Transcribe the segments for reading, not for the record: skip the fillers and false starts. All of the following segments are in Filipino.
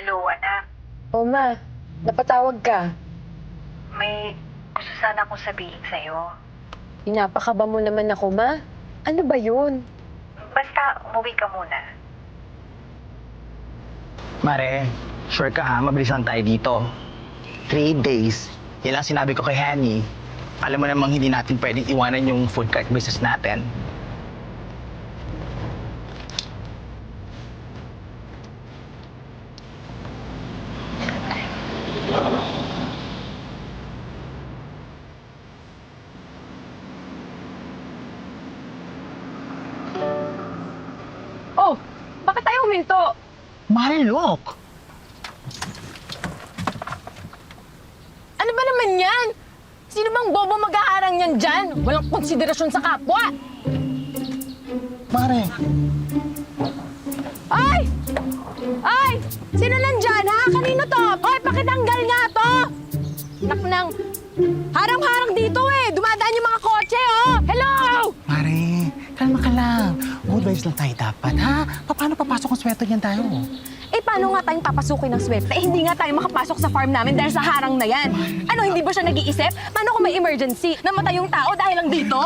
Hello, anak. O ma, napatawag ka. May gusto sana akong sabihin sa'yo. Pinapakaba mo naman ako, ma. Ano ba yun? Basta umuwi ka muna. Mare, sure ka ha? Mabilis lang tayo dito. 3 days. Yan lang sinabi ko kay Hanny. Alam mo namang hindi natin pwedeng iwanan yung food cart business natin. Oh, bakit tayo huminto? Mare, look! Ano ba naman yan? Sino bang bobo mag-aarang yan dyan? Walang konsiderasyon sa kapwa. Mare! Ay! Ay! Sino nandyan, ha? Kanino to? Hoy, pakitanggal nga to! Naknang, harang-harang dito eh. Dumadaan yung mga kotse, oh! Hello! Mare, kalma ka lang. Good vibes lang tayo dapat, ha? Paano papasok ang sweater niyan tayo? Eh, paano nga tayong papasukin ng swerte? Eh, hindi nga tayo makapasok sa farm namin dahil sa harang na yan. Ano, hindi ba siya nag-iisip? Paano kung may emergency? Namatay yung tao dahil lang dito?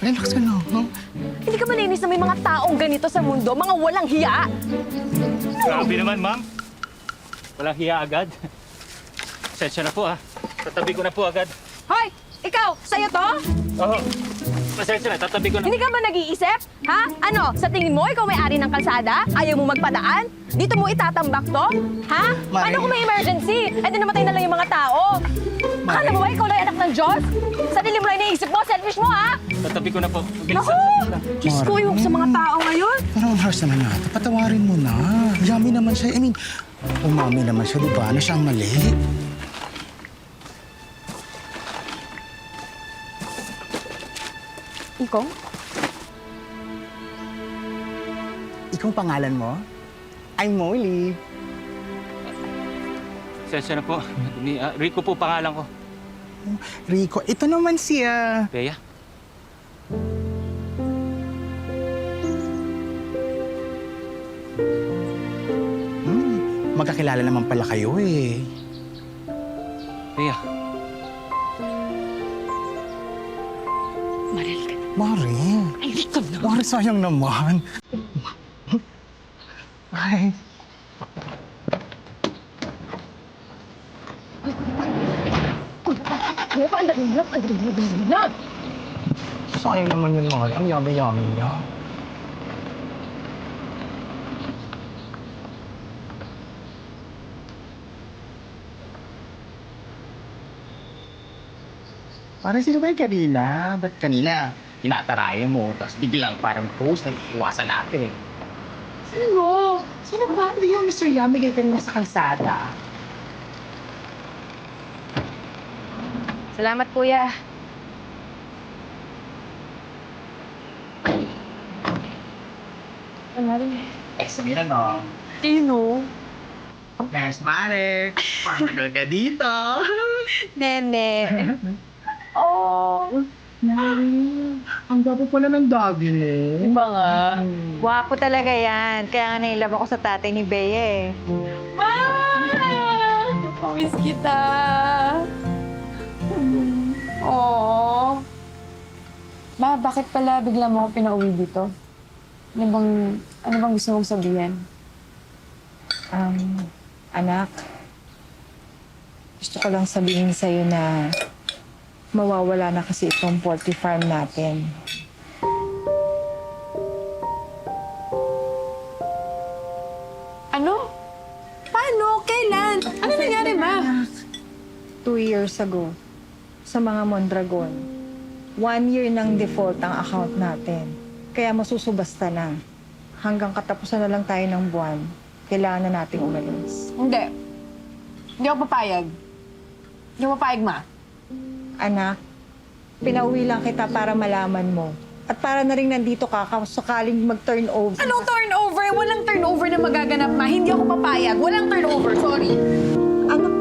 Relax ka lang, no? Hindi ka malinis na may mga taong ganito sa mundo, mga walang hiya. Grabe naman, ma'am. Walang hiya agad. Pasensya na po, ha. Tatabi ko na po agad. Hoy, ikaw, sa'yo to? Oo. Pasensya na, tatabi ko na. Hindi ka ba nag-iisip? Ha? Ano, sa tingin mo, ikaw may-ari ng kalsada? Ayaw mo magpadaan? Dito mo itatambak to? Ha? Mare. Paano kung may emergency? Eh, di namatay na lang yung mga tao. Akala mo ba ikaw lang anak ng Diyos? Sarili mo lang iniisip mo, selfish mo, ha? Tatabi ko na po. Bilis Naku! Diyos ko, yung sa mga tao ngayon. Pero ang harsh naman natin. Patawarin mo na. Yummy naman siya. I mean, umami naman siya, di ba? Na siyang mali. Ikaw? Ikaw pangalan mo? I'm Molly. Pasensya na po. Rico po pangalan ko. Rico, ito naman siya. Bea? Magkakilala naman pala kayo eh. Bea. Maril ka. Mari. Ay, ikaw na. Mari, sayang naman. Ay. Sayang naman yun, Mari. Ang yummy-yummy niya. Parang sino ba yung kanina? Ba't kanina? Tinatarayan mo, tapos biglang parang post na iiwasan natin. Sino? Sino ba? Hindi yung Mr. Yummy kayo kanina sa kalsada. Salamat, kuya. Sabihin na, no? Sino? Nurse Mare, parang ka dito. Nene. Oh, Mare, ang gwapo pala ng doggy eh. Iba nga. Gwapo talaga yan. Kaya nga nailab ako sa tatay ni Bea eh. Ma! Pamiss kita. Oo. Ma, bakit pala bigla mo ako pinauwi dito? Ano bang gusto mong sabihin? Anak, gusto ko lang sabihin sa'yo na mawawala na kasi itong poultry farm natin. Ano? Paano? Kailan? Ano nangyari, ma? 2 years ago, sa mga Mondragon, 1 year nang default ang account natin. Kaya masusubasta na. Hanggang katapusan na lang tayo ng buwan, kailangan na nating umalis. Hindi. Hindi ako papayag. Hindi ako papayag, ma. Anak, pinauwi lang kita para malaman mo. At para na rin nandito ka sakaling mag-turnover. Anong turnover? Walang turnover na magaganap, ma. Hindi ako papayag. Walang turnover. Sorry. Anak,